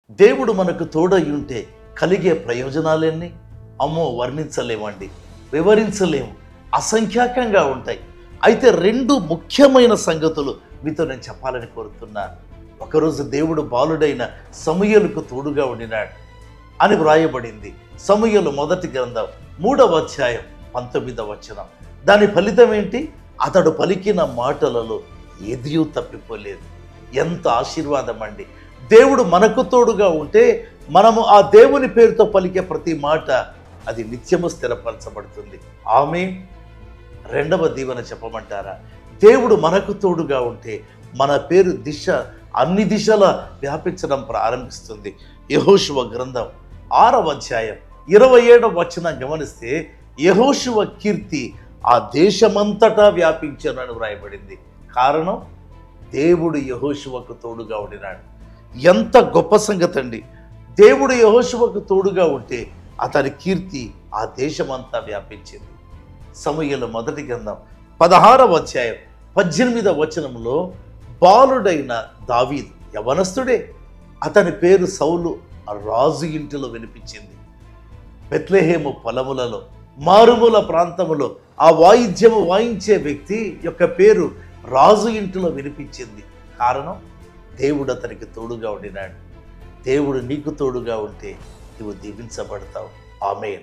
దేవుడు మనకు తోడై ఉంటే కలిగే ప్రయోజనాలన్నీ అమ్మో వర్ణించలేమండి, వివరించలేము, అసంఖ్యాకంగా ఉంటాయి. అయితే రెండు ముఖ్యమైన సంగతులు మీతో నేను చెప్పాలని కోరుతున్నాను. ఒకరోజు దేవుడు బాలుడైన సమూయేలుకు తోడుగా ఉండినాడు అని వ్రాయబడింది. సమూయేలు మొదటి గ్రంథం 3వ అధ్యాయం 19వ వచనం. దాని ఫలితం ఏంటి? అతడు పలికిన మాటలలో ఏదియూ తప్పిపోలేదు. ఎంత ఆశీర్వాదం అండి! దేవుడు మనకు తోడుగా ఉంటే మనము ఆ దేవుని పేరుతో పలికే ప్రతి మాట అది నిత్యము స్థిరపరచబడుతుంది. ఆమేన్. రెండవ దీవెన చెప్పమంటారా? దేవుడు మనకు తోడుగా ఉంటే మన పేరు అన్ని దిశల వ్యాపించడం ప్రారంభిస్తుంది. యెహోషువ గ్రంథం 6వ అధ్యాయం 27వ వచనం గమనిస్తే యెహోషువ కీర్తి ఆ దేశమంతటా వ్యాపించనని వ్రాయబడింది. కారణం, దేవుడు యెహోషువకు తోడుగా ఉండినాడు. ఎంత గొప్ప సంగతి అండి! దేవుడు యెహోషువకు తోడుగా ఉంటే అతని కీర్తి ఆ దేశమంతా వ్యాపించింది. సమూయేలు మొదటి గ్రంథం 16వ అధ్యాయం 18వ వచనంలో బాలుడైన దావీదు యవనస్తుడే, అతని పేరు సౌలు రాజు ఇంటిలో వినిపించింది. బెత్లెహేము పొలములలో మారుమూల ప్రాంతములో ఆ వాయిద్యము వాయించే వ్యక్తి యొక్క పేరు రాజు ఇంటిలో వినిపించింది. కారణం, దేవుడు అతనికి తోడుగా ఉండినాడు. దేవుడు నీకు తోడుగా ఉంటే నువ్వు దీవించబడతావు. ఆమేన్.